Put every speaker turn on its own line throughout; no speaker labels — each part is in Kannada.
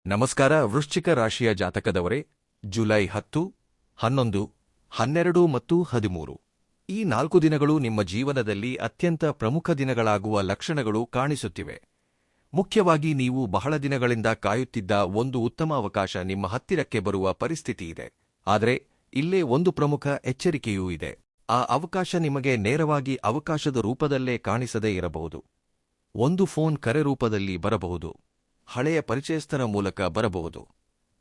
ನಮಸ್ಕಾರ ವೃಶ್ಚಿಕ ರಾಶಿಯ ಜಾತಕದವರೇ, ಜುಲೈ 10, 11, 12 ಮತ್ತು 13 ಈ 4 ದಿನಗಳು ನಿಮ್ಮ ಜೀವನದಲ್ಲಿ ಅತ್ಯಂತ ಪ್ರಮುಖ ದಿನಗಳಾಗುವ ಲಕ್ಷಣಗಳು ಕಾಣಿಸುತ್ತಿವೆ. ಮುಖ್ಯವಾಗಿ ನೀವು ಬಹಳ ದಿನಗಳಿಂದ ಕಾಯುತ್ತಿದ್ದ ಒಂದು ಉತ್ತಮ ಅವಕಾಶ ನಿಮ್ಮ ಹತ್ತಿರಕ್ಕೆ ಬರುವ ಪರಿಸ್ಥಿತಿ ಇದೆ. ಆದರೆ ಇಲ್ಲೇ ಒಂದು ಪ್ರಮುಖ ಎಚ್ಚರಿಕೆಯೂ ಇದೆ. ಆ ಅವಕಾಶ ನಿಮಗೆ ನೇರವಾಗಿ ಅವಕಾಶದ ರೂಪದಲ್ಲೇ ಕಾಣಿಸದೇ ಇರಬಹುದು. ಒಂದು ಫೋನ್ ಕರೆ ರೂಪದಲ್ಲಿ ಬರಬಹುದು, ಹಳೆಯ ಪರಿಚಯಸ್ಥರ ಮೂಲಕ ಬರಬಹುದು,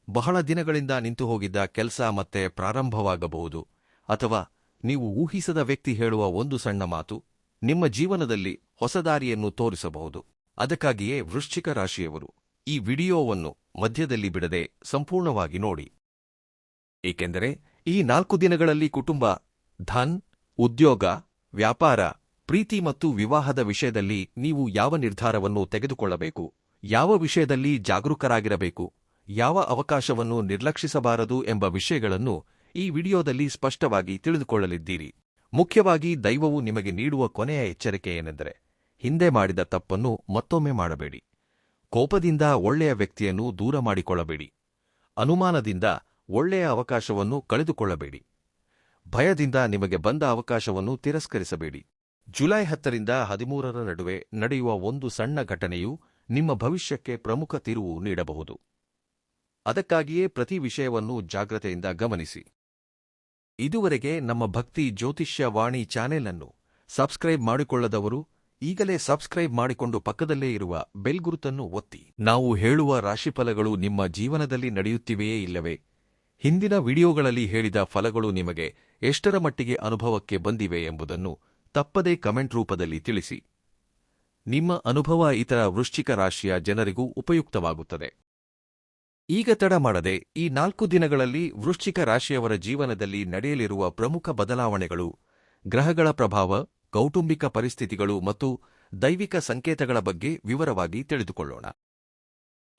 ಬಹಳ ದಿನಗಳಿಂದ ನಿಂತುಹೋಗಿದ್ದ ಕೆಲಸ ಮತ್ತೆ ಪ್ರಾರಂಭವಾಗಬಹುದು, ಅಥವಾ ನೀವು ಊಹಿಸದ ವ್ಯಕ್ತಿ ಹೇಳುವ ಒಂದು ಸಣ್ಣ ಮಾತು ನಿಮ್ಮ ಜೀವನದಲ್ಲಿ ಹೊಸ ದಾರಿಯನ್ನು ತೋರಿಸಬಹುದು. ಅದಕ್ಕಾಗಿಯೇ ವೃಶ್ಚಿಕ ರಾಶಿಯವರು ಈ ವಿಡಿಯೋವನ್ನು ಮಧ್ಯದಲ್ಲಿ ಬಿಡದೆ ಸಂಪೂರ್ಣವಾಗಿ ನೋಡಿ. ಏಕೆಂದರೆ ಈ 4 ದಿನಗಳಲ್ಲಿ ಕುಟುಂಬ, ಧನ್, ಉದ್ಯೋಗ, ವ್ಯಾಪಾರ, ಪ್ರೀತಿ ಮತ್ತು ವಿವಾಹದ ವಿಷಯದಲ್ಲಿ ನೀವು ಯಾವ ನಿರ್ಧಾರವನ್ನು ತೆಗೆದುಕೊಳ್ಳಬೇಕು, ಯಾವ ವಿಷಯದಲ್ಲಿ ಜಾಗರೂಕರಾಗಿರಬೇಕು, ಯಾವ ಅವಕಾಶವನ್ನು ನಿರ್ಲಕ್ಷಿಸಬಾರದು ಎಂಬ ವಿಷಯಗಳನ್ನು ಈ ವಿಡಿಯೋದಲ್ಲಿ ಸ್ಪಷ್ಟವಾಗಿ ತಿಳಿದುಕೊಳ್ಳಲಿದ್ದೀರಿ. ಮುಖ್ಯವಾಗಿ ದೈವವು ನಿಮಗೆ ನೀಡುವ ಕೊನೆಯ ಎಚ್ಚರಿಕೆ ಏನೆಂದರೆ, ಹಿಂದೆ ಮಾಡಿದ ತಪ್ಪನ್ನು ಮತ್ತೊಮ್ಮೆ ಮಾಡಬೇಡಿ. ಕೋಪದಿಂದ ಒಳ್ಳೆಯ ವ್ಯಕ್ತಿಯನ್ನು ದೂರ ಮಾಡಿಕೊಳ್ಳಬೇಡಿ. ಅನುಮಾನದಿಂದ ಒಳ್ಳೆಯ ಅವಕಾಶವನ್ನು ಕಳೆದುಕೊಳ್ಳಬೇಡಿ. ಭಯದಿಂದ ನಿಮಗೆ ಬಂದ ಅವಕಾಶವನ್ನು ತಿರಸ್ಕರಿಸಬೇಡಿ. ಜುಲೈ 10ರಿಂದ 13ರ ನಡುವೆ ನಡೆಯುವ ಒಂದು ಸಣ್ಣ ಘಟನೆಯು ನಿಮ್ಮ ಭವಿಷ್ಯಕ್ಕೆ ಪ್ರಮುಖ ತಿರುವು ನೀಡಬಹುದು. ಅದಕ್ಕಾಗಿಯೇ ಪ್ರತಿ ವಿಷಯವನ್ನು ಜಾಗ್ರತೆಯಿಂದ ಗಮನಿಸಿ. ಇದುವರೆಗೆ ನಮ್ಮ ಭಕ್ತಿ ಜ್ಯೋತಿಷ್ಯ ವಾಣಿ ಚಾನೆಲ್ ಅನ್ನು ಸಬ್ಸ್ಕ್ರೈಬ್ ಮಾಡಿಕೊಳ್ಳದವರು ಈಗಲೇ ಸಬ್ಸ್ಕ್ರೈಬ್ ಮಾಡಿಕೊಂಡು ಪಕ್ಕದಲ್ಲೇ ಇರುವ ಬೆಲ್ ಗುರುತನ್ನು ಒತ್ತಿ. ನಾವು ಹೇಳುವ ರಾಶಿಫಲಗಳು ನಿಮ್ಮ ಜೀವನದಲ್ಲಿ ನಡೆಯುತ್ತಿವೆಯೇ ಇಲ್ಲವೇ? ಹಿಂದಿನ ವಿಡಿಯೋಗಳಲ್ಲಿ ಹೇಳಿದ ಫಲಗಳು ನಿಮಗೆ ಎಷ್ಟರ ಮಟ್ಟಿಗೆ ಅನುಭವಕ್ಕೆ ಬಂದಿವೆ ಎಂಬುದನ್ನು ತಪ್ಪದೇ ಕಮೆಂಟ್ ರೂಪದಲ್ಲಿ ತಿಳಿಸಿ. ನಿಮ್ಮ ಅನುಭವ ಇತರ ವೃಶ್ಚಿಕ ರಾಶಿಯ ಜನರಿಗೂ ಉಪಯುಕ್ತವಾಗುತ್ತದೆ. ಈಗ ತಡ ಮಾಡದೆ ಈ 4 ದಿನಗಳಲ್ಲಿ ವೃಶ್ಚಿಕ ರಾಶಿಯವರ ಜೀವನದಲ್ಲಿ ನಡೆಯಲಿರುವ ಪ್ರಮುಖ ಬದಲಾವಣೆಗಳು, ಗ್ರಹಗಳ ಪ್ರಭಾವ, ಕೌಟುಂಬಿಕ ಪರಿಸ್ಥಿತಿಗಳು ಮತ್ತು ದೈವಿಕ ಸಂಕೇತಗಳ ಬಗ್ಗೆ ವಿವರವಾಗಿ ತಿಳಿದುಕೊಳ್ಳೋಣ.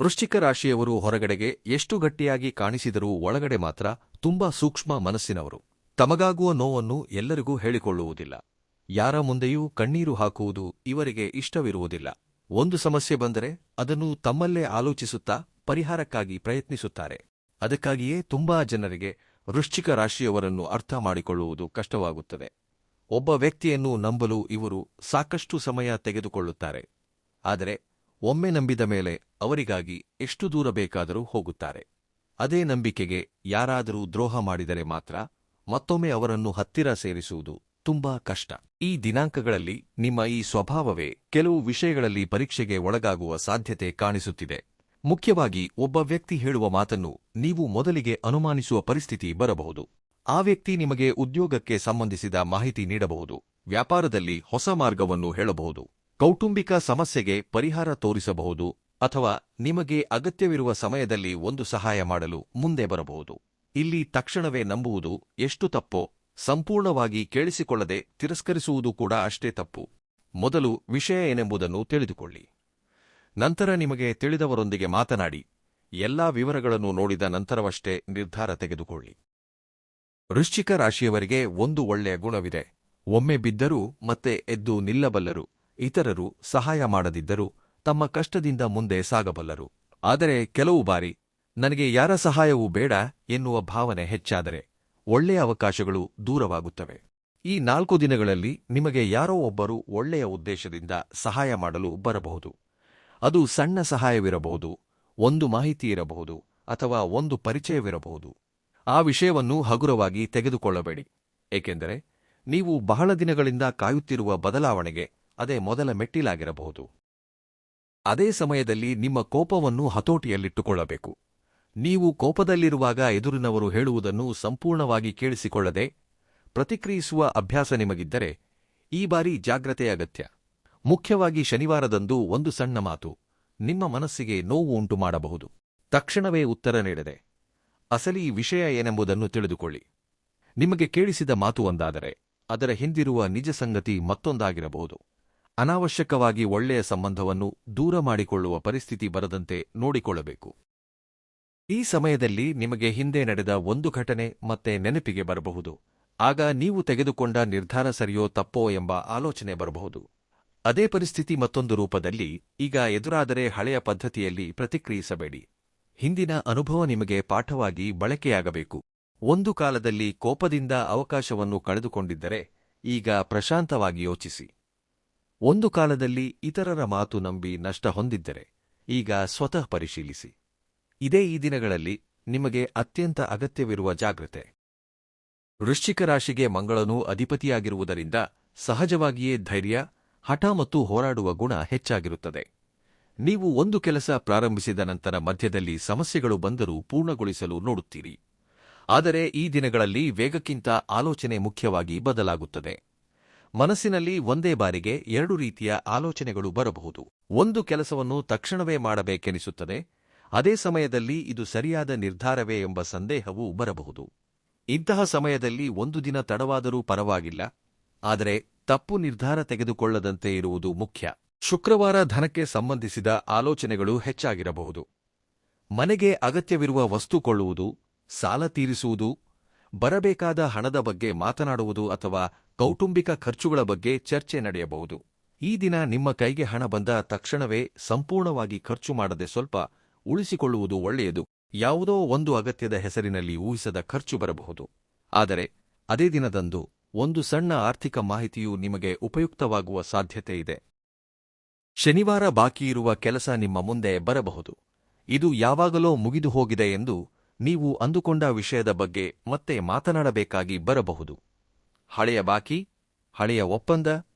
ವೃಶ್ಚಿಕ ರಾಶಿಯವರು ಹೊರಗಡೆಗೆ ಎಷ್ಟು ಗಟ್ಟಿಯಾಗಿ ಕಾಣಿಸಿದರೂ ಒಳಗಡೆ ಮಾತ್ರ ತುಂಬಾ ಸೂಕ್ಷ್ಮ ಮನಸ್ಸಿನವರು. ತಮಗಾಗುವ ನೋವನ್ನು ಎಲ್ಲರಿಗೂ ಹೇಳಿಕೊಳ್ಳುವುದಿಲ್ಲ. ಯಾರ ಮುಂದೆಯೂ ಕಣ್ಣೀರು ಹಾಕುವುದು ಇವರಿಗೆ ಇಷ್ಟವಿರುವುದಿಲ್ಲ. ಒಂದು ಸಮಸ್ಯೆ ಬಂದರೆ ಅದನ್ನು ತಮ್ಮಲ್ಲೇ ಆಲೋಚಿಸುತ್ತಾ ಪರಿಹಾರಕ್ಕಾಗಿ ಪ್ರಯತ್ನಿಸುತ್ತಾರೆ. ಅದಕ್ಕಾಗಿಯೇ ತುಂಬಾ ಜನರಿಗೆ ವೃಶ್ಚಿಕ ರಾಶಿಯವರನ್ನು ಅರ್ಥ ಮಾಡಿಕೊಳ್ಳುವುದು ಕಷ್ಟವಾಗುತ್ತದೆ. ಒಬ್ಬ ವ್ಯಕ್ತಿಯನ್ನು ನಂಬಲು ಇವರು ಸಾಕಷ್ಟು ಸಮಯ ತೆಗೆದುಕೊಳ್ಳುತ್ತಾರೆ. ಆದರೆ ಒಮ್ಮೆ ನಂಬಿದ ಮೇಲೆ ಅವರಿಗಾಗಿ ಎಷ್ಟು ದೂರ ಬೇಕಾದರೂ ಹೋಗುತ್ತಾರೆ. ಅದೇ ನಂಬಿಕೆಗೆ ಯಾರಾದರೂ ದ್ರೋಹ ಮಾಡಿದರೆ ಮಾತ್ರ ಮತ್ತೊಮ್ಮೆ ಅವರನ್ನು ಹತ್ತಿರ ಸೇರಿಸುವುದು ತುಂಬಾ ಕಷ್ಟ. ಈ ದಿನಾಂಕಗಳಲ್ಲಿ ನಿಮ್ಮ ಈ ಸ್ವಭಾವವೇ ಕೆಲವು ವಿಷಯಗಳಲ್ಲಿ ಪರೀಕ್ಷೆಗೆ ಒಳಗಾಗುವ ಸಾಧ್ಯತೆ ಕಾಣಿಸುತ್ತಿದೆ. ಮುಖ್ಯವಾಗಿ ಒಬ್ಬ ವ್ಯಕ್ತಿ ಹೇಳುವ ಮಾತನ್ನು ನೀವು ಮೊದಲಿಗೆ ಅನುಮಾನಿಸುವ ಪರಿಸ್ಥಿತಿ ಬರಬಹುದು. ಆ ವ್ಯಕ್ತಿ ನಿಮಗೆ ಉದ್ಯೋಗಕ್ಕೆ ಸಂಬಂಧಿಸಿದ ಮಾಹಿತಿ ನೀಡಬಹುದು, ವ್ಯಾಪಾರದಲ್ಲಿ ಹೊಸ ಮಾರ್ಗವನ್ನು ಹೇಳಬಹುದು, ಕೌಟುಂಬಿಕ ಸಮಸ್ಯೆಗೆ ಪರಿಹಾರ ತೋರಿಸಬಹುದು, ಅಥವಾ ನಿಮಗೆ ಅಗತ್ಯವಿರುವ ಸಮಯದಲ್ಲಿ ಒಂದು ಸಹಾಯ ಮಾಡಲು ಮುಂದೆ ಬರಬಹುದು. ಇಲ್ಲಿ ತಕ್ಷಣವೇ ನಂಬುವುದು ಎಷ್ಟು ತಪ್ಪೋ, ಸಂಪೂರ್ಣವಾಗಿ ಕೇಳಿಸಿಕೊಳ್ಳದೆ ತಿರಸ್ಕರಿಸುವುದು ಕೂಡ ಅಷ್ಟೇ ತಪ್ಪು. ಮೊದಲು ವಿಷಯ ಏನೆಂಬುದನ್ನು ತಿಳಿದುಕೊಳ್ಳಿ. ನಂತರ ನಿಮಗೆ ತಿಳಿದವರೊಂದಿಗೆ ಮಾತನಾಡಿ, ಎಲ್ಲಾ ವಿವರಗಳನ್ನು ನೋಡಿದ ನಂತರವಷ್ಟೇ ನಿರ್ಧಾರ ತೆಗೆದುಕೊಳ್ಳಿ. ವೃಶ್ಚಿಕ ರಾಶಿಯವರಿಗೆ ಒಂದು ಒಳ್ಳೆಯ ಗುಣವಿದೆ. ಒಮ್ಮೆ ಬಿದ್ದರೂ ಮತ್ತೆ ಎದ್ದು ನಿಲ್ಲಬಲ್ಲರು. ಇತರರು ಸಹಾಯ ಮಾಡದಿದ್ದರೂ ತಮ್ಮ ಕಷ್ಟದಿಂದ ಮುಂದೆ ಸಾಗಬಲ್ಲರು. ಆದರೆ ಕೆಲವು ಬಾರಿ ನನಗೆ ಯಾರ ಸಹಾಯವೂ ಬೇಡ ಎನ್ನುವ ಭಾವನೆ ಹೆಚ್ಚಾದರೆ ಒಳ್ಳೆಯ ಅವಕಾಶಗಳು ದೂರವಾಗುತ್ತವೆ. ಈ 4 ದಿನಗಳಲ್ಲಿ ನಿಮಗೆ ಯಾರೋ ಒಬ್ಬರು ಒಳ್ಳೆಯ ಉದ್ದೇಶದಿಂದ ಸಹಾಯ ಮಾಡಲು ಬರಬಹುದು. ಅದು ಸಣ್ಣ ಸಹಾಯವಿರಬಹುದು, ಒಂದು ಮಾಹಿತಿ ಇರಬಹುದು, ಅಥವಾ ಒಂದು ಪರಿಚಯವಿರಬಹುದು. ಆ ವಿಷಯವನ್ನು ಹಗುರವಾಗಿ ತೆಗೆದುಕೊಳ್ಳಬೇಡಿ. ಏಕೆಂದರೆ ನೀವು ಬಹಳ ದಿನಗಳಿಂದ ಕಾಯುತ್ತಿರುವ ಬದಲಾವಣೆಗೆ ಅದೇ ಮೊದಲ ಮೆಟ್ಟಿಲಾಗಿರಬಹುದು. ಅದೇ ಸಮಯದಲ್ಲಿ ನಿಮ್ಮ ಕೋಪವನ್ನು ಹತೋಟಿಯಲ್ಲಿಟ್ಟುಕೊಳ್ಳಬೇಕು. ನೀವು ಕೋಪದಲ್ಲಿರುವಾಗ ಎದುರಿನವರು ಹೇಳುವುದನ್ನು ಸಂಪೂರ್ಣವಾಗಿ ಕೇಳಿಸಿಕೊಳ್ಳದೆ ಪ್ರತಿಕ್ರಿಯಿಸುವ ಅಭ್ಯಾಸ ನಿಮಗಿದ್ದರೆ ಈ ಬಾರಿ ಜಾಗ್ರತೆ ಅಗತ್ಯ. ಮುಖ್ಯವಾಗಿ ಶನಿವಾರದಂದು ಒಂದು ಸಣ್ಣ ಮಾತು ನಿಮ್ಮ ಮನಸ್ಸಿಗೆ ನೋವು ಉಂಟು ಮಾಡಬಹುದು. ತಕ್ಷಣವೇ ಉತ್ತರ ನೀಡದೆ ಅಸಲಿ ವಿಷಯ ಏನೆಂಬುದನ್ನು ತಿಳಿದುಕೊಳ್ಳಿ. ನಿಮಗೆ ಕೇಳಿಸಿದ ಮಾತು ಒಂದಾದರೆ ಅದರ ಹಿಂದಿರುವ ನಿಜ ಸಂಗತಿ ಮತ್ತೊಂದಾಗಿರಬಹುದು. ಅನಾವಶ್ಯಕವಾಗಿ ಒಳ್ಳೆಯ ಸಂಬಂಧವನ್ನು ದೂರ ಮಾಡಿಕೊಳ್ಳುವ ಪರಿಸ್ಥಿತಿ ಬರದಂತೆ ನೋಡಿಕೊಳ್ಳಬೇಕು. ಈ ಸಮಯದಲ್ಲಿ ನಿಮಗೆ ಹಿಂದೆ ನಡೆದ ಒಂದು ಘಟನೆ ಮತ್ತೆ ನೆನಪಿಗೆ ಬರಬಹುದು. ಆಗ ನೀವು ತೆಗೆದುಕೊಂಡ ನಿರ್ಧಾರ ಸರಿಯೋ ತಪ್ಪೋ ಎಂಬ ಆಲೋಚನೆ ಬರಬಹುದು. ಅದೇ ಪರಿಸ್ಥಿತಿ ಮತ್ತೊಂದು ರೂಪದಲ್ಲಿ ಈಗ ಎದುರಾದರೆ ಹಳೆಯ ಪದ್ಧತಿಯಲ್ಲಿ ಪ್ರತಿಕ್ರಿಯಿಸಬೇಡಿ. ಹಿಂದಿನ ಅನುಭವ ನಿಮಗೆ ಪಾಠವಾಗಿ ಬಳಕೆಯಾಗಬೇಕು. ಒಂದು ಕಾಲದಲ್ಲಿ ಕೋಪದಿಂದ ಅವಕಾಶವನ್ನು ಕಳೆದುಕೊಂಡಿದ್ದರೆ ಈಗ ಪ್ರಶಾಂತವಾಗಿ ಯೋಚಿಸಿ. ಒಂದು ಕಾಲದಲ್ಲಿ ಇತರರ ಮಾತು ನಂಬಿ ನಷ್ಟ ಹೊಂದಿದ್ದರೆ ಈಗ ಸ್ವತಃ ಪರಿಶೀಲಿಸಿ. ಇದೇ ಈ ದಿನಗಳಲ್ಲಿ ನಿಮಗೆ ಅತ್ಯಂತ ಅಗತ್ಯವಿರುವ ಜಾಗೃತೆ. ವೃಶ್ಚಿಕ ರಾಶಿಗೆ ಮಂಗಳನು ಅಧಿಪತಿಯಾಗಿರುವುದರಿಂದ ಸಹಜವಾಗಿಯೇ ಧೈರ್ಯ, ಹಠ ಮತ್ತು ಹೋರಾಡುವ ಗುಣ ಹೆಚ್ಚಾಗಿರುತ್ತದೆ. ನೀವು ಒಂದು ಕೆಲಸ ಪ್ರಾರಂಭಿಸಿದ ನಂತರ ಮಧ್ಯದಲ್ಲಿ ಸಮಸ್ಯೆಗಳು ಬಂದರೂ ಪೂರ್ಣಗೊಳಿಸಲು ನೋಡುತ್ತೀರಿ. ಆದರೆ ಈ ದಿನಗಳಲ್ಲಿ ವೇಗಕ್ಕಿಂತ ಆಲೋಚನೆ ಮುಖ್ಯವಾಗಿ ಬದಲಾಗುತ್ತದೆ. ಮನಸ್ಸಿನಲ್ಲಿ ಒಂದೇ ಬಾರಿಗೆ ಎರಡು ರೀತಿಯ ಆಲೋಚನೆಗಳು ಬರಬಹುದು. ಒಂದು ಕೆಲಸವನ್ನು ತಕ್ಷಣವೇ ಮಾಡಬೇಕೆನಿಸುತ್ತದೆ, ಅದೇ ಸಮಯದಲ್ಲಿ ಇದು ಸರಿಯಾದ ನಿರ್ಧಾರವೇ ಎಂಬ ಸಂದೇಹವೂ ಬರಬಹುದು. ಇಂತಹ ಸಮಯದಲ್ಲಿ ಒಂದು ದಿನ ತಡವಾದರೂ ಪರವಾಗಿಲ್ಲ, ಆದರೆ ತಪ್ಪು ನಿರ್ಧಾರ ತೆಗೆದುಕೊಳ್ಳದಂತೆ ಇರುವುದು ಮುಖ್ಯ. ಶುಕ್ರವಾರ ಧನಕ್ಕೆ ಸಂಬಂಧಿಸಿದ ಆಲೋಚನೆಗಳು ಹೆಚ್ಚಾಗಿರಬಹುದು. ಮನೆಗೆ ಅಗತ್ಯವಿರುವ ವಸ್ತು ಕೊಳ್ಳುವುದು, ಸಾಲ ತೀರಿಸುವುದು, ಬರಬೇಕಾದ ಹಣದ ಬಗ್ಗೆ ಮಾತನಾಡುವುದು ಅಥವಾ ಕೌಟುಂಬಿಕ ಖರ್ಚುಗಳ ಬಗ್ಗೆ ಚರ್ಚೆ ನಡೆಯಬಹುದು. ಈ ದಿನ ನಿಮ್ಮ ಕೈಗೆ ಹಣ ಬಂದ ತಕ್ಷಣವೇ ಸಂಪೂರ್ಣವಾಗಿ ಖರ್ಚು ಮಾಡದೆ ಸ್ವಲ್ಪ ಉಳಿಸಿಕೊಳ್ಳುವುದು ಒಳ್ಳೆಯದು. ಯಾವುದೋ ಒಂದು ಅಗತ್ಯದ ಹೆಸರಿನಲ್ಲಿ ಊಹಿಸದ ಖರ್ಚು ಬರಬಹುದು. ಆದರೆ ಅದೇ ದಿನದಂದು ಒಂದು ಸಣ್ಣ ಆರ್ಥಿಕ ಮಾಹಿತಿಯು ನಿಮಗೆ ಉಪಯುಕ್ತವಾಗುವ ಸಾಧ್ಯತೆ ಇದೆ. ಶನಿವಾರ ಬಾಕಿಯಿರುವ ಕೆಲಸ ನಿಮ್ಮ ಮುಂದೆ ಬರಬಹುದು. ಇದು ಯಾವಾಗಲೋ ಮುಗಿದು ಹೋಗಿದೆ ಎಂದು ನೀವು ಅಂದುಕೊಂಡ ವಿಷಯದ ಬಗ್ಗೆ ಮತ್ತೆ ಮಾತನಾಡಬೇಕಾಗಿ ಬರಬಹುದು. ಹಳೆಯ ಬಾಕಿ, ಹಳೆಯ ಒಪ್ಪಂದ,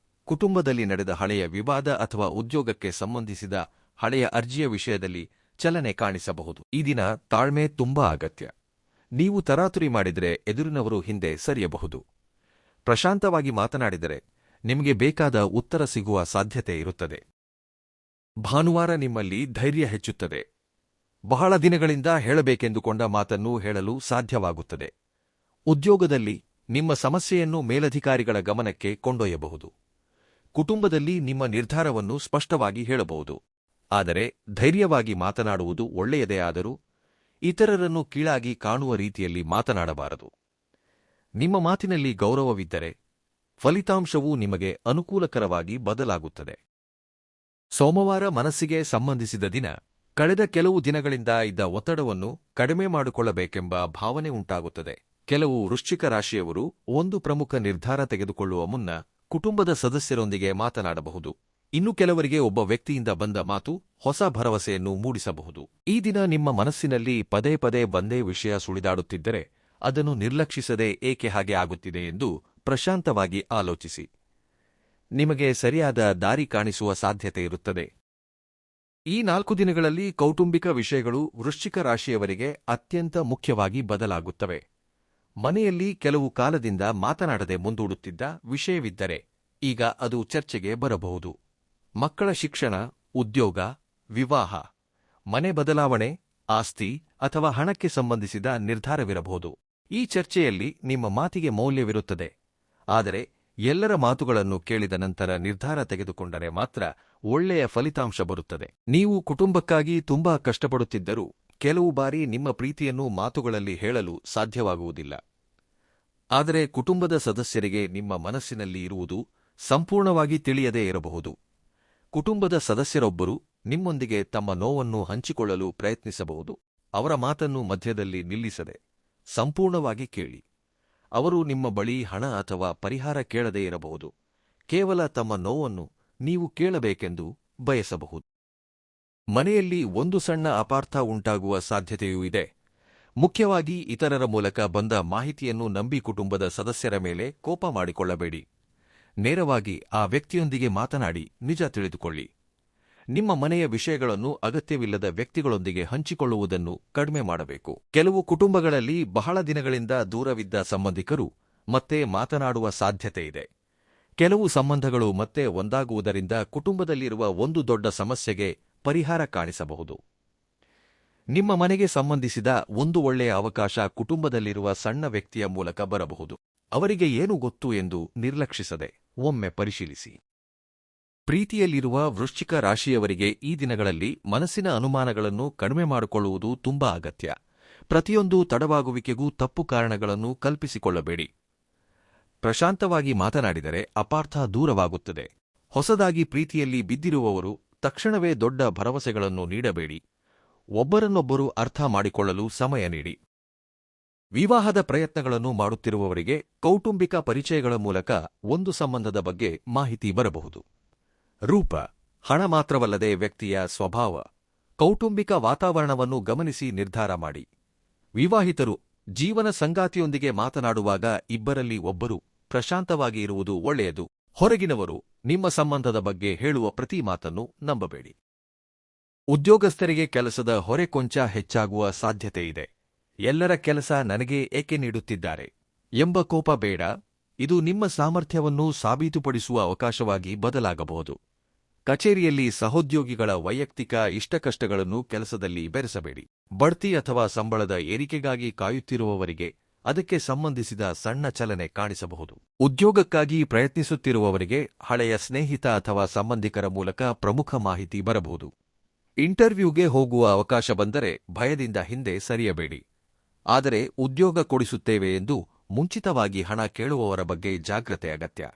ಕುಟುಂಬದಲ್ಲಿ ನಡೆದ ಹಳೆಯ ವಿವಾದ ಅಥವಾ ಉದ್ಯೋಗಕ್ಕೆ ಸಂಬಂಧಿಸಿದ ಹಳೆಯ ಅರ್ಜಿಯ ವಿಷಯದಲ್ಲಿ ಚಲನೆ ಕಾಣಿಸಬಹುದು. ಈ ದಿನ ತಾಳ್ಮೆ ತುಂಬಾ ಅಗತ್ಯ. ನೀವು ತರಾತುರಿ ಮಾಡಿದರೆ ಎದುರಿನವರು ಹಿಂದೆ ಸರಿಯಬಹುದು. ಪ್ರಶಾಂತವಾಗಿ ಮಾತನಾಡಿದರೆ ನಿಮಗೆ ಬೇಕಾದ ಉತ್ತರ ಸಿಗುವ ಸಾಧ್ಯತೆ ಇರುತ್ತದೆ. ಭಾನುವಾರ ನಿಮ್ಮಲ್ಲಿ ಧೈರ್ಯ ಹೆಚ್ಚುತ್ತದೆ. ಬಹಳ ದಿನಗಳಿಂದ ಹೇಳಬೇಕೆಂದುಕೊಂಡ ಮಾತನ್ನು ಹೇಳಲು ಸಾಧ್ಯವಾಗುತ್ತದೆ. ಉದ್ಯೋಗದಲ್ಲಿ ನಿಮ್ಮ ಸಮಸ್ಯೆಯನ್ನು ಮೇಲಧಿಕಾರಿಗಳ ಗಮನಕ್ಕೆ ಕೊಂಡೊಯ್ಯಬಹುದು. ಕುಟುಂಬದಲ್ಲಿ ನಿಮ್ಮ ನಿರ್ಧಾರವನ್ನು ಸ್ಪಷ್ಟವಾಗಿ ಹೇಳಬಹುದು. ಆದರೆ ಧೈರ್ಯವಾಗಿ ಮಾತನಾಡುವುದು ಒಳ್ಳೆಯದೇ ಆದರೂ ಇತರರನ್ನು ಕೀಳಾಗಿ ಕಾಣುವ ರೀತಿಯಲ್ಲಿ ಮಾತನಾಡಬಾರದು. ನಿಮ್ಮ ಮಾತಿನಲ್ಲಿ ಗೌರವವಿದ್ದರೆ ಫಲಿತಾಂಶವೂ ನಿಮಗೆ ಅನುಕೂಲಕರವಾಗಿ ಬದಲಾಗುತ್ತದೆ. ಸೋಮವಾರ ಮನಸ್ಸಿಗೆ ಸಂಬಂಧಿಸಿದ ದಿನ. ಕಳೆದ ಕೆಲವು ದಿನಗಳಿಂದ ಇದ್ದ ಒತ್ತಡವನ್ನು ಕಡಿಮೆ ಮಾಡಿಕೊಳ್ಳಬೇಕೆಂಬ ಭಾವನೆ ಉಂಟಾಗುತ್ತದೆ. ಕೆಲವು ವೃಶ್ಚಿಕ ರಾಶಿಯವರು ಒಂದು ಪ್ರಮುಖ ನಿರ್ಧಾರ ತೆಗೆದುಕೊಳ್ಳುವ ಮುನ್ನ ಕುಟುಂಬದ ಸದಸ್ಯರೊಂದಿಗೆ ಮಾತನಾಡಬಹುದು. ಇನ್ನು ಕೆಲವರಿಗೆ ಒಬ್ಬ ವ್ಯಕ್ತಿಯಿಂದ ಬಂದ ಮಾತು ಹೊಸ ಭರವಸೆಯನ್ನು ಮೂಡಿಸಬಹುದು. ಈ ದಿನ ನಿಮ್ಮ ಮನಸ್ಸಿನಲ್ಲಿ ಪದೇ ಪದೇ ಒಂದೇ ವಿಷಯ ಸುಳಿದಾಡುತ್ತಿದ್ದರೆ ಅದನ್ನು ನಿರ್ಲಕ್ಷಿಸದೆ ಏಕೆ ಹಾಗೆ ಆಗುತ್ತಿದೆ ಎಂದು ಪ್ರಶಾಂತವಾಗಿ ಆಲೋಚಿಸಿ. ನಿಮಗೆ ಸರಿಯಾದ ದಾರಿ ಕಾಣಿಸುವ ಸಾಧ್ಯತೆ ಇರುತ್ತದೆ. ಈ 4 ದಿನಗಳಲ್ಲಿ ಕೌಟುಂಬಿಕ ವಿಷಯಗಳು ವೃಶ್ಚಿಕ ರಾಶಿಯವರಿಗೆ ಅತ್ಯಂತ ಮುಖ್ಯವಾಗಿ ಬದಲಾಗುತ್ತವೆ. ಮನೆಯಲ್ಲಿ ಕೆಲವು ಕಾಲದಿಂದ ಮಾತನಾಡದೆ ಮುಂದೂಡುತ್ತಿದ್ದ ವಿಷಯವಿದ್ದರೆ ಈಗ ಅದು ಚರ್ಚೆಗೆ ಬರಬಹುದು. ಮಕ್ಕಳ ಶಿಕ್ಷಣ, ಉದ್ಯೋಗ, ವಿವಾಹ, ಮನೆ ಬದಲಾವಣೆ, ಆಸ್ತಿ ಅಥವಾ ಹಣಕ್ಕೆ ಸಂಬಂಧಿಸಿದ ನಿರ್ಧಾರವಿರಬಹುದು. ಈ ಚರ್ಚೆಯಲ್ಲಿ ನಿಮ್ಮ ಮಾತಿಗೆ ಮೌಲ್ಯವಿರುತ್ತದೆ. ಆದರೆ ಎಲ್ಲರ ಮಾತುಗಳನ್ನು ಕೇಳಿದ ನಂತರ ನಿರ್ಧಾರ ತೆಗೆದುಕೊಂಡರೆ ಮಾತ್ರ ಒಳ್ಳೆಯ ಫಲಿತಾಂಶ ಬರುತ್ತದೆ. ನೀವು ಕುಟುಂಬಕ್ಕಾಗಿ ತುಂಬಾ ಕಷ್ಟಪಡುತ್ತಿದ್ದರೂ ಕೆಲವು ಬಾರಿ ನಿಮ್ಮ ಪ್ರೀತಿಯನ್ನು ಮಾತುಗಳಲ್ಲಿ ಹೇಳಲು ಸಾಧ್ಯವಾಗುವುದಿಲ್ಲ. ಆದರೆ ಕುಟುಂಬದ ಸದಸ್ಯರಿಗೆ ನಿಮ್ಮ ಮನಸ್ಸಿನಲ್ಲಿ ಇರುವುದು ಸಂಪೂರ್ಣವಾಗಿ ತಿಳಿಯದೇ ಇರಬಹುದು. ಕುಟುಂಬದ ಸದಸ್ಯರೊಬ್ಬರು ನಿಮ್ಮೊಂದಿಗೆ ತಮ್ಮ ನೋವನ್ನು ಹಂಚಿಕೊಳ್ಳಲು ಪ್ರಯತ್ನಿಸಬಹುದು. ಅವರ ಮಾತನ್ನು ಮಧ್ಯದಲ್ಲಿ ನಿಲ್ಲಿಸದೆ ಸಂಪೂರ್ಣವಾಗಿ ಕೇಳಿ. ಅವರು ನಿಮ್ಮ ಬಳಿ ಹಣ ಅಥವಾ ಪರಿಹಾರ ಕೇಳದೇ ಇರಬಹುದು. ಕೇವಲ ತಮ್ಮ ನೋವನ್ನು ನೀವು ಕೇಳಬೇಕೆಂದು ಬಯಸಬಹುದು. ಮನೆಯಲ್ಲಿ ಒಂದು ಸಣ್ಣ ಅಪಾರ್ಥ ಉಂಟಾಗುವ ಸಾಧ್ಯತೆಯೂ ಇದೆ. ಮುಖ್ಯವಾಗಿ ಇತರರ ಮೂಲಕ ಬಂದ ಮಾಹಿತಿಯನ್ನು ನಂಬಿ ಕುಟುಂಬದ ಸದಸ್ಯರ ಮೇಲೆ ಕೋಪ ಮಾಡಿಕೊಳ್ಳಬೇಡಿ. ನೇರವಾಗಿ ಆ ವ್ಯಕ್ತಿಯೊಂದಿಗೆ ಮಾತನಾಡಿ ನಿಜ ತಿಳಿದುಕೊಳ್ಳಿ. ನಿಮ್ಮ ಮನೆಯ ವಿಷಯಗಳನ್ನು ಅಗತ್ಯವಿಲ್ಲದ ವ್ಯಕ್ತಿಗಳೊಂದಿಗೆ ಹಂಚಿಕೊಳ್ಳುವುದನ್ನು ಕಡಿಮೆ ಮಾಡಬೇಕು. ಕೆಲವು ಕುಟುಂಬಗಳಲ್ಲಿ ಬಹಳ ದಿನಗಳಿಂದ ದೂರವಿದ್ದ ಸಂಬಂಧಿಕರು ಮತ್ತೆ ಮಾತನಾಡುವ ಸಾಧ್ಯತೆ ಇದೆ. ಕೆಲವು ಸಂಬಂಧಗಳು ಮತ್ತೆ ಒಂದಾಗುವುದರಿಂದ ಕುಟುಂಬದಲ್ಲಿರುವ ಒಂದು ದೊಡ್ಡ ಸಮಸ್ಯೆಗೆ ಪರಿಹಾರ ಕಾಣಿಸಬಹುದು. ನಿಮ್ಮ ಮನೆಗೆ ಸಂಬಂಧಿಸಿದ ಒಂದು ಒಳ್ಳೆಯ ಅವಕಾಶ ಕುಟುಂಬದಲ್ಲಿರುವ ಸಣ್ಣ ವ್ಯಕ್ತಿಯ ಮೂಲಕ ಬರಬಹುದು. ಅವರಿಗೆ ಏನು ಗೊತ್ತು ಎಂದು ನಿರ್ಲಕ್ಷಿಸದೆ ಒಮ್ಮೆ ಪರಿಶೀಲಿಸಿ. ಪ್ರೀತಿಯಲ್ಲಿರುವ ವೃಶ್ಚಿಕ ರಾಶಿಯವರಿಗೆ ಈ ದಿನಗಳಲ್ಲಿ ಮನಸ್ಸಿನ ಅನುಮಾನಗಳನ್ನು ಕಡಿಮೆ ಮಾಡಿಕೊಳ್ಳುವುದು ತುಂಬಾ ಅಗತ್ಯ. ಪ್ರತಿಯೊಂದು ತಡವಾಗುವಿಕೆಗೂ ತಪ್ಪು ಕಾರಣಗಳನ್ನು ಕಲ್ಪಿಸಿಕೊಳ್ಳಬೇಡಿ. ಪ್ರಶಾಂತವಾಗಿ ಮಾತನಾಡಿದರೆ ಅಪಾರ್ಥ ದೂರವಾಗುತ್ತದೆ. ಹೊಸದಾಗಿ ಪ್ರೀತಿಯಲ್ಲಿ ಬಿದ್ದಿರುವವರು ತಕ್ಷಣವೇ ದೊಡ್ಡ ಭರವಸೆಗಳನ್ನು ನೀಡಬೇಡಿ. ಒಬ್ಬರನ್ನೊಬ್ಬರು ಅರ್ಥ ಮಾಡಿಕೊಳ್ಳಲು ಸಮಯ ನೀಡಿ. ವಿವಾಹದ ಪ್ರಯತ್ನಗಳನ್ನು ಮಾಡುತ್ತಿರುವವರಿಗೆ ಕೌಟುಂಬಿಕ ಪರಿಚಯಗಳ ಮೂಲಕ ಒಂದು ಸಂಬಂಧದ ಬಗ್ಗೆ ಮಾಹಿತಿ ಬರಬಹುದು. ರೂಪ, ಹಣ ಮಾತ್ರವಲ್ಲದೆ ವ್ಯಕ್ತಿಯ ಸ್ವಭಾವ, ಕೌಟುಂಬಿಕ ವಾತಾವರಣವನ್ನು ಗಮನಿಸಿ ನಿರ್ಧಾರ ಮಾಡಿ. ವಿವಾಹಿತರು ಜೀವನ ಸಂಗಾತಿಯೊಂದಿಗೆ ಮಾತನಾಡುವಾಗ ಇಬ್ಬರಲ್ಲಿ ಒಬ್ಬರು ಪ್ರಶಾಂತವಾಗಿ ಇರುವುದು ಒಳ್ಳೆಯದು. ಹೊರಗಿನವರು ನಿಮ್ಮ ಸಂಬಂಧದ ಬಗ್ಗೆ ಹೇಳುವ ಪ್ರತಿ ಮಾತನ್ನು ನಂಬಬೇಡಿ. ಉದ್ಯೋಗಸ್ಥರಿಗೆ ಕೆಲಸದ ಹೊರೆ ಕೊಂಚ ಹೆಚ್ಚಾಗುವ ಸಾಧ್ಯತೆಯಿದೆ. ಎಲ್ಲರ ಕೆಲಸ ನನಗೆ ಏಕೆ ನೀಡುತ್ತಿದ್ದಾರೆ ಎಂಬ ಕೋಪ ಬೇಡ. ಇದು ನಿಮ್ಮ ಸಾಮರ್ಥ್ಯವನ್ನು ಸಾಬೀತುಪಡಿಸುವ ಅವಕಾಶವಾಗಿ ಬದಲಾಗಬಹುದು. ಕಚೇರಿಯಲ್ಲಿ ಸಹೋದ್ಯೋಗಿಗಳ ವೈಯಕ್ತಿಕ ಇಷ್ಟಕಷ್ಟಗಳನ್ನು ಕೆಲಸದಲ್ಲಿ ಬೆರೆಸಬೇಡಿ. ಬಡ್ತಿ ಅಥವಾ ಸಂಬಳದ ಏರಿಕೆಗಾಗಿ ಕಾಯುತ್ತಿರುವವರಿಗೆ ಅದಕ್ಕೆ ಸಂಬಂಧಿಸಿದ ಸಣ್ಣ ಚಲನೆ ಕಾಣಿಸಬಹುದು. ಉದ್ಯೋಗಕ್ಕಾಗಿ ಪ್ರಯತ್ನಿಸುತ್ತಿರುವವರಿಗೆ ಹಳೆಯ ಸ್ನೇಹಿತ ಅಥವಾ ಸಂಬಂಧಿಕರ ಮೂಲಕ ಪ್ರಮುಖ ಮಾಹಿತಿ ಬರಬಹುದು. ಇಂಟರ್ವ್ಯೂಗೆ ಹೋಗುವ ಅವಕಾಶ ಬಂದರೆ ಭಯದಿಂದ ಹಿಂದೆ ಸರಿಯಬೇಡಿ. ಆದರೆ ಉದ್ಯೋಗ ಕೊಡಿಸುತ್ತೇವೆ ಎಂದು ಮುಂಚಿತವಾಗಿ ಹಣ ಕೇಳುವವರ ಬಗ್ಗೆ ಜಾಗ್ರತೆ ಅಗತ್ಯ.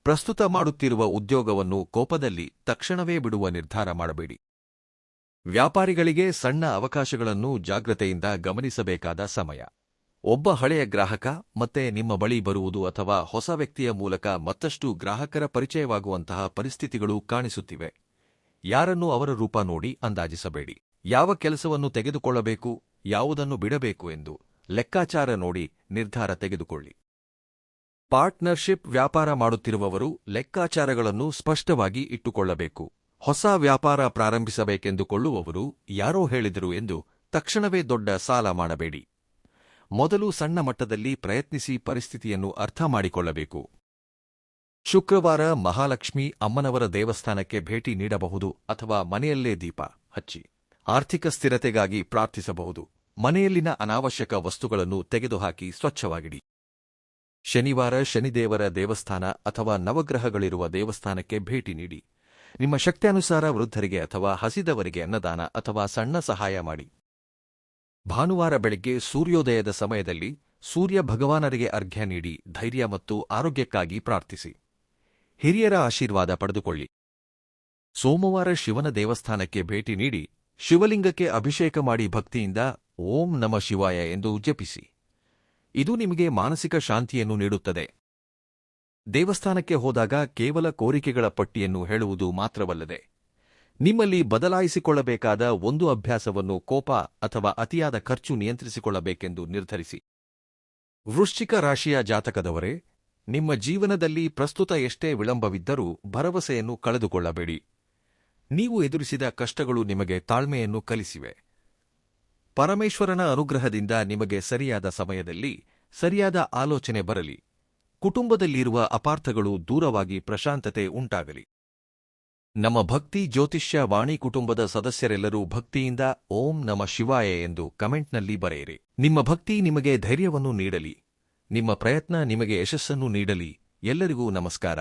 ಪ್ರಸ್ತುತ ಮಾಡುತ್ತಿರುವ ಉದ್ಯೋಗವನ್ನು ಕೋಪದಲ್ಲಿ ತಕ್ಷಣವೇ ಬಿಡುವ ನಿರ್ಧಾರ ಮಾಡಬೇಡಿ. ವ್ಯಾಪಾರಿಗಳಿಗೆ ಸಣ್ಣ ಅವಕಾಶಗಳನ್ನು ಜಾಗ್ರತೆಯಿಂದ ಗಮನಿಸಬೇಕಾದ ಸಮಯ. ಒಬ್ಬ ಹಳೆಯ ಗ್ರಾಹಕ ಮತ್ತೆ ನಿಮ್ಮ ಬಳಿ ಬರುವುದು ಅಥವಾ ಹೊಸ ವ್ಯಕ್ತಿಯ ಮೂಲಕ ಮತ್ತಷ್ಟು ಗ್ರಾಹಕರ ಪರಿಚಯವಾಗುವಂತಹ ಪರಿಸ್ಥಿತಿಗಳು ಕಾಣಿಸುತ್ತಿವೆ. ಯಾರನ್ನೂ ಅವರ ರೂಪ ನೋಡಿ ಅಂದಾಜಿಸಬೇಡಿ. ಯಾವ ಕೆಲಸವನ್ನು ತೆಗೆದುಕೊಳ್ಳಬೇಕು, ಯಾವುದನ್ನು ಬಿಡಬೇಕು ಎಂದು ಲೆಕ್ಕಾಚಾರ ನೋಡಿ ನಿರ್ಧಾರ ತೆಗೆದುಕೊಳ್ಳಿ. ಪಾರ್ಟ್ನರ್ಶಿಪ್ ವ್ಯಾಪಾರ ಮಾಡುತ್ತಿರುವವರು ಲೆಕ್ಕಾಚಾರಗಳನ್ನು ಸ್ಪಷ್ಟವಾಗಿ ಇಟ್ಟುಕೊಳ್ಳಬೇಕು. ಹೊಸ ವ್ಯಾಪಾರ ಪ್ರಾರಂಭಿಸಬೇಕೆಂದುಕೊಳ್ಳುವವರು ಯಾರೋ ಹೇಳಿದರು ಎಂದು ತಕ್ಷಣವೇ ದೊಡ್ಡ ಸಾಲ ಮಾಡಬೇಡಿ. ಮೊದಲು ಸಣ್ಣ ಮಟ್ಟದಲ್ಲಿ ಪ್ರಯತ್ನಿಸಿ ಪರಿಸ್ಥಿತಿಯನ್ನು ಅರ್ಥ ಮಾಡಿಕೊಳ್ಳಬೇಕು. ಶುಕ್ರವಾರ ಮಹಾಲಕ್ಷ್ಮಿ ಅಮ್ಮನವರ ದೇವಸ್ಥಾನಕ್ಕೆ ಭೇಟಿ ನೀಡಬಹುದು ಅಥವಾ ಮನೆಯಲ್ಲೇ ದೀಪ ಹಚ್ಚಿ ಆರ್ಥಿಕ ಸ್ಥಿರತೆಗಾಗಿ ಪ್ರಾರ್ಥಿಸಬಹುದು. ಮನೆಯಲ್ಲಿನ ಅನಾವಶ್ಯಕ ವಸ್ತುಗಳನ್ನು ತೆಗೆದುಹಾಕಿ ಸ್ವಚ್ಛವಾಗಿಡಿ. ಶನಿವಾರ ಶನಿದೇವರ ದೇವಸ್ಥಾನ ಅಥವಾ ನವಗ್ರಹಗಳಿರುವ ದೇವಸ್ಥಾನಕ್ಕೆ ಭೇಟಿ ನೀಡಿ. ನಿಮ್ಮ ಶಕ್ತ್ಯಾನುಸಾರ ವೃದ್ಧರಿಗೆ ಅಥವಾ ಹಸಿದವರಿಗೆ ಅನ್ನದಾನ ಅಥವಾ ಸಣ್ಣ ಸಹಾಯ ಮಾಡಿ. ಭಾನುವಾರ ಬೆಳಗ್ಗೆ ಸೂರ್ಯೋದಯದ ಸಮಯದಲ್ಲಿ ಸೂರ್ಯ ಭಗವಾನರಿಗೆ ಅರ್ಘ್ಯ ನೀಡಿ ಧೈರ್ಯ ಮತ್ತು ಆರೋಗ್ಯಕ್ಕಾಗಿ ಪ್ರಾರ್ಥಿಸಿ. ಹಿರಿಯರ ಆಶೀರ್ವಾದ ಪಡೆದುಕೊಳ್ಳಿ. ಸೋಮವಾರ ಶಿವನ ದೇವಸ್ಥಾನಕ್ಕೆ ಭೇಟಿ ನೀಡಿ ಶಿವಲಿಂಗಕ್ಕೆ ಅಭಿಷೇಕ ಮಾಡಿ ಭಕ್ತಿಯಿಂದ ಓಂ ನಮಃ ಶಿವಾಯ ಎಂದು ಜಪಿಸಿ. ಇದು ನಿಮಗೆ ಮಾನಸಿಕ ಶಾಂತಿಯನ್ನು ನೀಡುತ್ತದೆ. ದೇವಸ್ಥಾನಕ್ಕೆ ಹೋದಾಗ ಕೇವಲ ಕೋರಿಕೆಗಳ ಪಟ್ಟಿಯನ್ನು ಹೇಳುವುದು ಮಾತ್ರವಲ್ಲದೆ ನಿಮ್ಮಲ್ಲಿ ಬದಲಾಯಿಸಿಕೊಳ್ಳಬೇಕಾದ ಒಂದು ಅಭ್ಯಾಸವನ್ನು ಕೋಪ ಅಥವಾ ಅತಿಯಾದ ಖರ್ಚು ನಿಯಂತ್ರಿಸಿಕೊಳ್ಳಬೇಕೆಂದು ನಿರ್ಧರಿಸಿ. ವೃಶ್ಚಿಕ ರಾಶಿಯ ಜಾತಕದವರೇ, ನಿಮ್ಮ ಜೀವನದಲ್ಲಿ ಪ್ರಸ್ತುತ ಎಷ್ಟೇ ವಿಳಂಬವಿದ್ದರೂ ಭರವಸೆಯನ್ನು ಕಳೆದುಕೊಳ್ಳಬೇಡಿ. ನೀವು ಎದುರಿಸಿದ ಕಷ್ಟಗಳು ನಿಮಗೆ ತಾಳ್ಮೆಯನ್ನು ಕಲಿಸಿವೆ. ಪರಮೇಶ್ವರನ ಅನುಗ್ರಹದಿಂದ ನಿಮಗೆ ಸರಿಯಾದ ಸಮಯದಲ್ಲಿ ಸರಿಯಾದ ಆಲೋಚನೆ ಬರಲಿ. ಕುಟುಂಬದಲ್ಲಿರುವ ಅಪಾರ್ಥಗಳು ದೂರವಾಗಿ ಪ್ರಶಾಂತತೆ ಉಂಟಾಗಲಿ. ನಮ್ಮ ಭಕ್ತಿ ಜ್ಯೋತಿಷ್ಯ ವಾಣಿ ಕುಟುಂಬದ ಸದಸ್ಯರೆಲ್ಲರೂ ಭಕ್ತಿಯಿಂದ ಓಂ ನಮಃ ಶಿವಾಯ ಎಂದು ಕಮೆಂಟ್ನಲ್ಲಿ ಬರೆಯಿರಿ. ನಿಮ್ಮ ಭಕ್ತಿ ನಿಮಗೆ ಧೈರ್ಯವನ್ನು ನೀಡಲಿ. ನಿಮ್ಮ ಪ್ರಯತ್ನ ನಿಮಗೆ ಯಶಸ್ಸನ್ನು ನೀಡಲಿ. ಎಲ್ಲರಿಗೂ ನಮಸ್ಕಾರ.